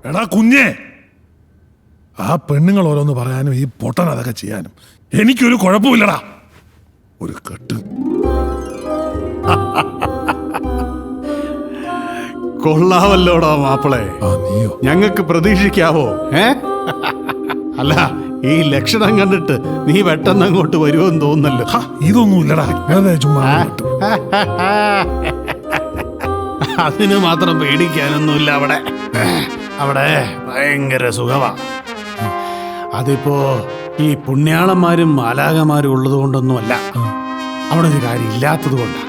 എടാ കുഞ്ഞേ, ആ പെണ്ണുങ്ങൾ ഓരോന്ന് പറയാനും ഈ പൊട്ടൻ അതൊക്കെ ചെയ്യാനും എനിക്കൊരു കുഴപ്പമില്ലടാ. ഒരു കെട്ട് കൊള്ളാവല്ലോടാ മാപ്പിളെ. നീയോ? ഞങ്ങൾക്ക് പ്രതീക്ഷിക്കാവോ? അല്ല, ഈ ലക്ഷണം കണ്ടിട്ട് നീ പെട്ടെന്ന് അങ്ങോട്ട് വരുമെന്ന് തോന്നുന്നല്ലോ. ഇതൊന്നുമില്ലടാ, വെറുതെ ചുമ്മാ കെട്ട്. അതിന് മാത്രം പേടിക്കാനൊന്നുമില്ല. അവിടെ ഭയങ്കര സുഖമാ. അതിപ്പോ ഈ പുണ്യാളന്മാരും മാലാകമാരും ഉള്ളത് കൊണ്ടൊന്നുമല്ല, അവിടെ ഒരു കാര്യം ഇല്ലാത്തത് കൊണ്ടാ.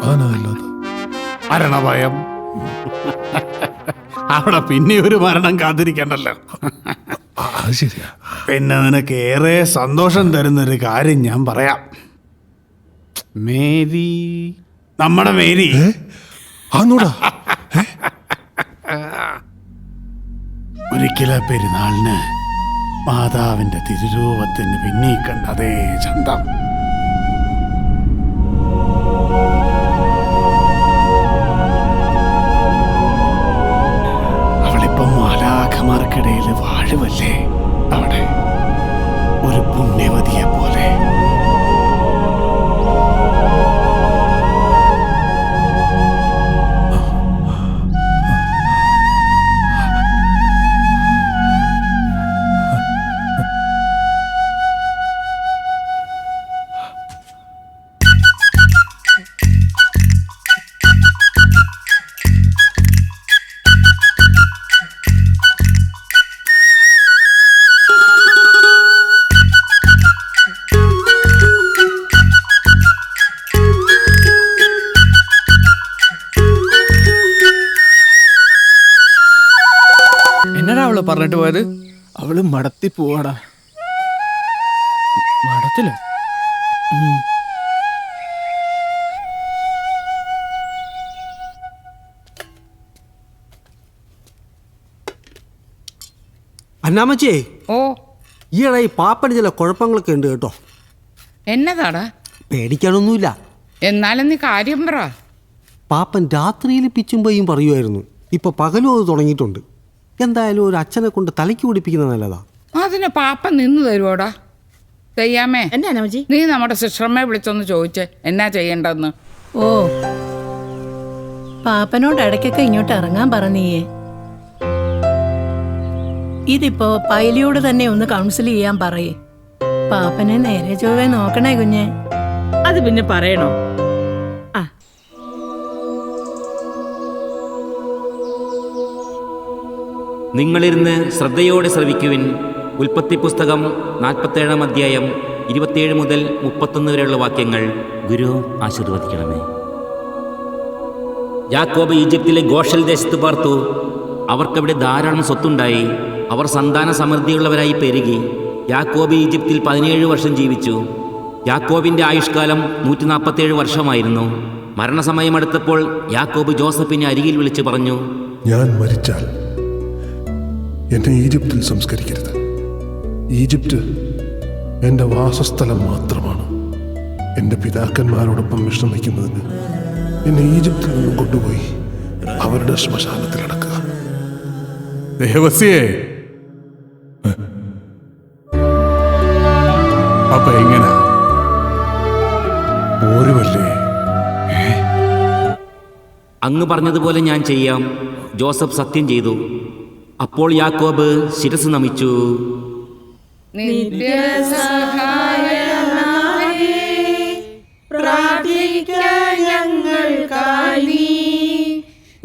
അതിനല്ലാതെ മരണഭയം. അവിടെ പിന്നെ ഒരു മരണം കാത്തിരിക്കണ്ടല്ലോ. അത് ശരിയാ. പിന്നെ നിനക്ക് ഏറെ സന്തോഷം തരുന്നൊരു കാര്യം ഞാൻ പറയാം. മേരി, നമ്മുടെ മേരി ആന്നോടാ. ഒരിക്കലെ പെരുന്നാളിന് മാതാവിന്റെ തിരുരൂപത്തിന് പിന്നീ കണ്ട അതേ ചന്തം. അവളിപ്പം മാലാഖമാർക്കിടയിൽ വാഴുവല്ലേ അവിടെ, ഒരു പുണ്യവതിയെ പോലെ. എന്നടാ അവള് പറഞ്ഞിട്ട് പോയത്? അവള് മടത്തി പോവാടാ. മഠത്തില്? അന്നാമച്ചേ, ഓ, ഈയിടെ ഈ പാപ്പന് ചില കുഴപ്പങ്ങളൊക്കെ ഉണ്ട് കേട്ടോ. എന്നതാടാ? പേടിക്കാനൊന്നുമില്ല. എന്നാലും നീ കാര്യം പറ. പാപ്പൻ രാത്രിയിൽ പിച്ചും പയ്യും പറയുമായിരുന്നു. ഇപ്പൊ പകലും അത് തുടങ്ങിയിട്ടുണ്ട്. എന്തായാലും ഒരു അച്ഛനെ കൊണ്ട് തലയ്ക്ക് പിടിപ്പിക്കുന്നത് നല്ലതാ. അതിന് പാപ്പ നിന്ന് തരുവോടാ? ചെയ്യാമേ, എന്നാ അമ്മച്ചി? നീ നമ്മുടെ സിസ്റ്ററമ്മയെ വിളിച്ചൊന്ന് ചോദിച്ചേ എന്നാ ചെയ്യണ്ടെന്ന്. ഓ, പാപ്പനോട് ഇടയ്ക്കൊക്കെ ഇങ്ങോട്ട് ഇറങ്ങാൻ പറഞ്ഞീയേ. ഇതിപ്പോ പൈലിയോട് തന്നെ ഒന്ന് കൗൺസിൽ ചെയ്യാൻ പറയേ. പാപ്പനെ നേരെ ചൊവ്വേ നോക്കണേ കുഞ്ഞെ. അത് പിന്നെ പറയണോ? നിങ്ങളിരുന്ന് ശ്രദ്ധയോടെ ശ്രവിക്കുവിൻ. ഉൽപ്പത്തി പുസ്തകം 47 അധ്യായം 27 മുതൽ 31 വരെയുള്ള വാക്യങ്ങൾ ഗുരു ആശീർവദിക്കണമേ. യാക്കോബ് ഈജിപ്തിലെ ഗോഷൽ ദേശത്ത് പാർത്തു. അവർക്കവിടെ ധാരാളം സ്വത്തുണ്ടായി. അവർ സന്താന സമൃദ്ധിയുള്ളവരായി പെരുകി. യാക്കോബ് ഈജിപ്തിൽ 17 വർഷം ജീവിച്ചു. യാക്കോബിൻ്റെ ആയുഷ്കാലം 147 വർഷമായിരുന്നു. മരണസമയം അടുത്തപ്പോൾ യാക്കോബ് ജോസഫിനെ അരികിൽ വിളിച്ചു പറഞ്ഞു, ഞാൻ മരിച്ചാൽ എന്നെ ഈജിപ്തിൽ സംസ്കരിക്കരുത്. ഈജിപ്റ്റ് എൻ്റെ വാസസ്ഥലം മാത്രമാണ്. എൻ്റെ പിതാക്കന്മാരോടൊപ്പം വിശ്രമിക്കുന്നതിന് എന്നെ ഈജിപ്തിൽ നിന്ന് കൊണ്ടുപോയി അവരുടെ ശ്മശാനത്തിൽ അടക്കുക. ദേവസ്യേ, അപ്പൊ എങ്ങനെ പോരുവല്ലേ? അങ്ങ് പറഞ്ഞതുപോലെ ഞാൻ ചെയ്യാം. ജോസഫ് സത്യം ചെയ്തു. അപ്പോൾ യാക്കോബ് ശിരസ് നമിച്ചു.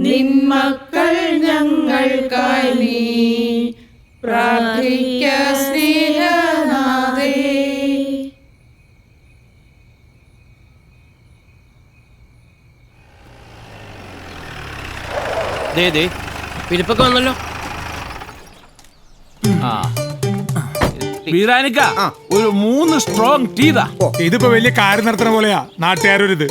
നിന്മക്കൾ ഞങ്ങൾക്കായി പ്രാർത്ഥിക്ക സ്നേഹനാഥേ. പിരിപ്പൊക്കെ വന്നല്ലോ. ഒരു 3 സ്ട്രോങ് ടീതാ. ഇതിപ്പോ വലിയ കാര്യം നടത്തുന്ന പോലെയാ നാട്ടുകാരൊരിത്.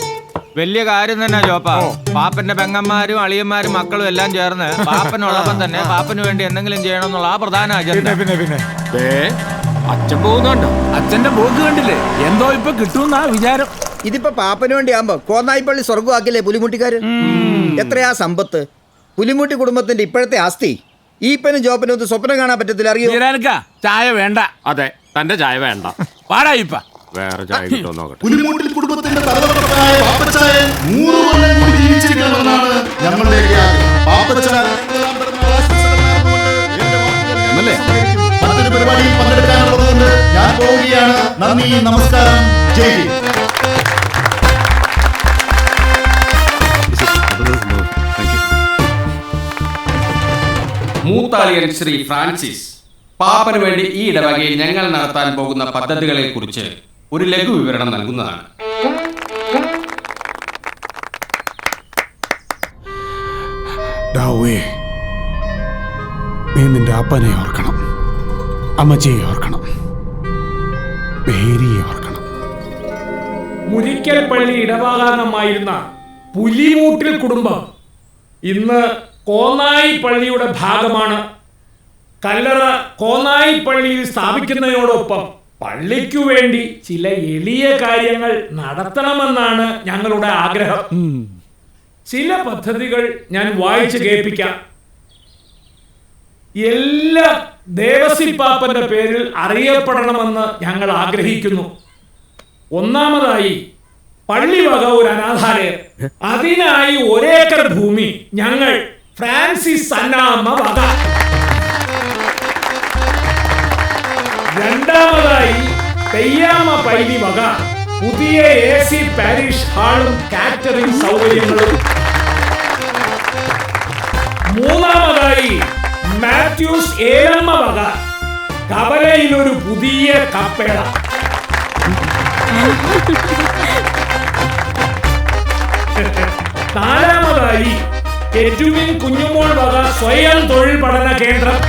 വലിയ കാര്യം തന്നെ ജോപ്പാ. പാപ്പന്റെ പെങ്ങന്മാരും അളിയന്മാരും മക്കളും എല്ലാം ചേർന്ന് പാപ്പനോടൊപ്പം തന്നെ പാപ്പന് വേണ്ടി എന്തെങ്കിലും ചെയ്യണമെന്നുള്ള ആ പ്രധാന അജണ്ട. പിന്നെ അച്ഛൻ പോകുന്നുണ്ടോ? അച്ഛന്റെ പോക്ക് കണ്ടില്ലേ? എന്തോ ഇപ്പൊ കിട്ടുമെന്നാ വിചാരം. ഇതിപ്പോ പാപ്പന് വേണ്ടി ആകുമ്പോ കോന്നായിപ്പള്ളി സ്വർഗമാക്കില്ലേ പുലിമുട്ടിക്കാര്. എത്രയാ സമ്പത്ത്! പുലിമുട്ടി കുടുംബത്തിന്റെ ഇപ്പോഴത്തെ ആസ്തി ഈപ്പനും ജോപ്പനും ഒന്നും സ്വപ്നം കാണാൻ പറ്റത്തില്ല, അറിയോ? ചായ വേണ്ട. അതെ, തന്റെ ചായ വേണ്ട. പാടായിപ്പ വേറെ ചായ കിട്ടുമോ നോക്കട്ടെ. പുലിമൂട്ടിൽ കുടുംബത്തിന്റെ തലമുറക്കായ പാപ്പച്ചായൻ 100 കൊല്ലം കൂടി ജീവിച്ചിരിക്കണമെന്നാണ് ഞങ്ങളുടെയൊക്കെ ആഗ്രഹം. പാപ്പച്ചായൻ മറ്റൊരു പരിപാടിയിൽ പങ്കെടുക്കാനുള്ളതുകൊണ്ട് ഞാൻ പോവുകയാണ്. നന്ദി, നമസ്കാരം, ജയ് ഹിന്ദ്. മൂത്താളിയൻ ശ്രീ ഫ്രാൻസിസ് പാപ്പന് വേണ്ടി ഈ ഇടവകയിൽ ഞങ്ങൾ നടത്താൻ പോകുന്ന പദ്ധതികളെ കുറിച്ച് ഒരു ലഘു വിവരണം നൽകുന്നതാണ്. ഡാവേ, നീ നിന്റെ അപ്പനെ ഓർക്കണം, അമ്മച്ചിയെ ഓർക്കണം, മേരിയെ ഓർക്കണം. മുരിക്കൽ പള്ളി ഇടവകാംഗമായിരുന്ന പുലിമൂട്ടിൽ കുടുംബം ഇന്ന് കോന്നായി പള്ളിയുടെ ഭാഗമാണ്. കല്ലറ കോന്നായി പള്ളിയിൽ സ്ഥാപിക്കുന്നതിനോടൊപ്പം പള്ളിക്കു വേണ്ടി ചില എളിയ കാര്യങ്ങൾ നടത്തണമെന്നാണ് ഞങ്ങളുടെ ആഗ്രഹം. ചില പദ്ധതികൾ ഞാൻ വായിച്ചു കേൾപ്പിക്കാം. എല്ലാ ദേവസിപ്പാപ്പന്റെ പേരിൽ അറിയപ്പെടണമെന്ന് ഞങ്ങൾ ആഗ്രഹിക്കുന്നു. ഒന്നാമതായി, പള്ളി വക ഒരു അനാഥാലയം. അതിനായി 1 ഏക്കർ ഭൂമി ഞങ്ങൾ ഫ്രാൻസിസ് അന്നാമ്മ വക. രണ്ടാമതായി, തെയ്യാമ പൈലി വക പുതിയ AC പാരിഷ് ഹാളും കാറ്ററിംഗ് സൗകര്യങ്ങളും. മൂന്നാമതായി, മാത്യൂസ് ഏലമ്മ വക കവലയിൽ ഒരു പുതിയ കപ്പേള. നാലാമതായി, എറ്റുവിൻ കുഞ്ഞുമോൾ വക സ്വയം തൊഴിൽ പഠന കേന്ദ്രം.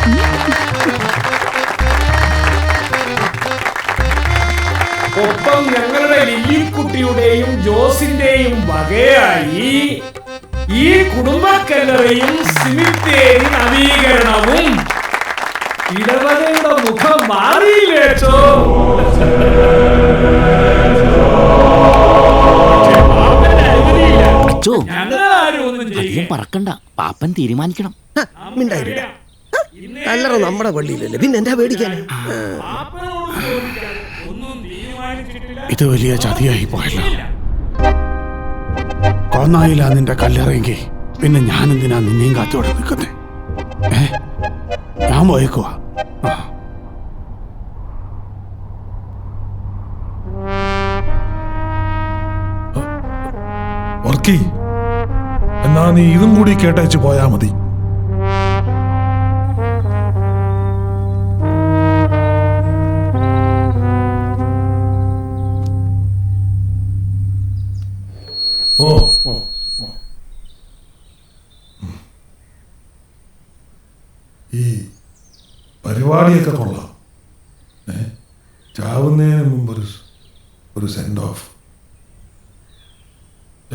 ഒപ്പം ഞങ്ങളുടെ ലില്ലിക്കുട്ടിയുടെയും ജോസിന്റെയും വകയായി ഈ കുടുംബക്കല്ലറയും സിമിത്തേരി നവീകരണവും. ഇടവകയുടെ മുഖം മാറിയില്ലേച്ചോ? പറക്കണ്ട, പാപ്പൻ തീരുമാനിക്കണം. കല്ലറ നമ്മുടെ പള്ളിയിലല്ലേ, പിന്നെ എന്താ പേടിക്കാൻ? ഇത് വലിയ ചതിയായി പോയല്ലോ. കോന്നായിലാ നിന്റെ കല്ലറയെങ്കിൽ പിന്നെ ഞാൻ എന്തിനാ നിന്നെയും കാത്തോടെ നിൽക്കുന്നേ? ഞാൻ പോയേക്കുവാ. വർക്കി, എന്നാ നീ ഇതും കൂടി കേട്ടയച്ച് പോയാ മതി. ഓ ഓ ഓ. ഈ പരിപാടിയൊക്കെ കൊള്ളാം. ചാവുന്നതിന് മുമ്പ് ഒരു സെൻഡ് ഓഫ്.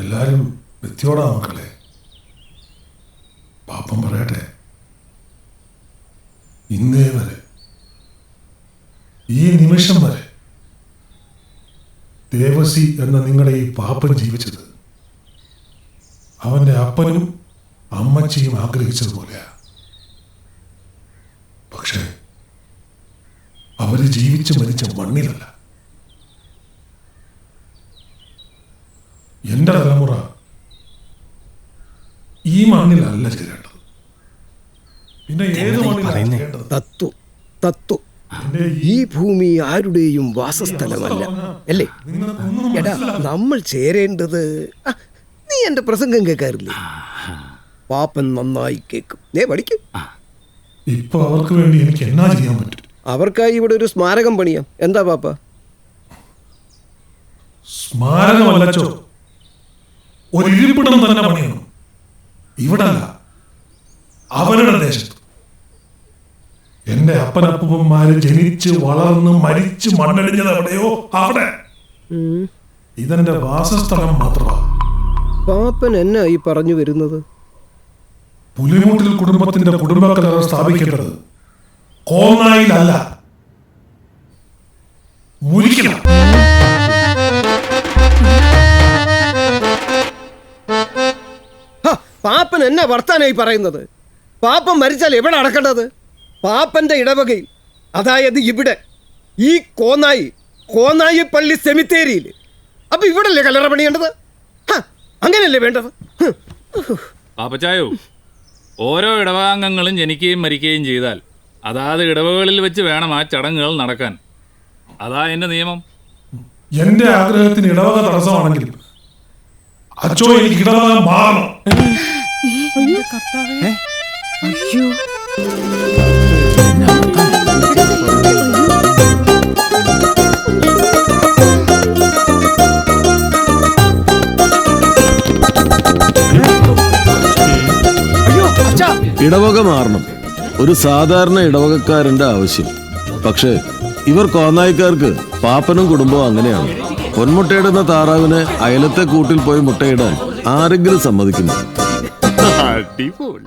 എല്ലാരും വ്യക്തിയോടാ മക്കളെ. പാപ്പം പറയട്ടെ, ഇന്നേ വരെ, ഈ നിമിഷം വരെ ദേവസി എന്ന നിങ്ങളുടെ ഈ പാപ്പൻ ജീവിച്ചത് അവന്റെ അപ്പനും അമ്മച്ചിയും ആഗ്രഹിച്ചതുപോലെയാ. പക്ഷേ അവര് ജീവിച്ച് മരിച്ച മണ്ണിലല്ല. എന്റെ തലമുറ ഈ മണ്ണിലല്ല ചേരേണ്ടത്. പിന്നെ ഏത് മണ്ണിലാണ്? തത്വം. ഈ ഭൂമി ആരുടെയും വാസസ്ഥലമല്ല, അല്ലേ? എടാ, നമ്മൾ ചേരേണ്ടത്... നീ എന്റെ പ്രസംഗം കേൾക്കാറില്ലേ? പാപ്പൻ നന്നായി കേൾക്കും. പഠിക്കും. ഇപ്പൊ അവർക്ക് വേണ്ടി എനിക്ക് എന്നാ ചെയ്യാൻ പറ്റും? അവർക്കായി ഇവിടെ ഒരു സ്മാരകം പണിയാം. എന്താ പാപ്പ? സ്മാരകമല്ലോ, ഒരു ഇരിപ്പിടം തന്നെ പണിയണം. ഇവിടെ അല്ല, അവരുടെ ദേശത്ത്. എന്റെ അപ്പനപ്പന്മാര് ജനിച്ച് വളർന്ന് മരിച്ച് മണ്ണടിഞ്ഞത് എവിടെയോ അവിടെ. ഇതെന്റെ വാസസ്ഥലം മാത്രമാണ്. പാപ്പൻ എന്നാ ഈ പറഞ്ഞു വരുന്നത്? പുലിമൂട്ടിൽ കുടുംബത്തിന്റെ കുടുംബക്കലറ സ്ഥാപിക്കേണ്ടത് കോന്നായിലല്ല, മുരിക്കല. പാപ്പൻ എന്നാ വർത്താനായി പറയുന്നത്? പാപ്പൻ മരിച്ചാൽ എവിടെ അടക്കേണ്ടത്? പാപ്പന്റെ ഇടവകയിൽ, അതായത് ഇവിടെ ഈ കോന്നായി പള്ളി സെമിത്തേരിയിൽ. അപ്പൊ ഇവിടല്ലേ കല്ലറ പണിയേണ്ടത്? അങ്ങനെയല്ലേ വേണ്ടത്? പാപ്പച്ചായോ, ഓരോ ഇടവകാംഗങ്ങളും ജനിക്കുകയും മരിക്കുകയും ചെയ്താൽ അതാത് ഇടവകളിൽ വെച്ച് വേണം ആ ചടങ്ങുകൾ നടക്കാൻ. അതാ എന്റെ നിയമം. എന്റെ ആഗ്രഹത്തിന് ഇടവക തടസ്സമാണെങ്കിൽ അച്ചോ എനിക്ക് ഇടവക മാറണം. ഇടവക മാറണം, ഒരു സാധാരണ ഇടവകക്കാരന്റെ ആവശ്യം. പക്ഷേ ഇവർ കോന്നായിക്കാർക്ക് പാപ്പനും കുടുംബവും അങ്ങനെയാണ്. പൊന്മുട്ടയിടുന്ന താറാവിനെ അയലത്തെ കൂട്ടിൽ പോയി മുട്ടയിടാൻ ആരെങ്കിലും സമ്മതിക്കുന്നു? അടിപൊളി.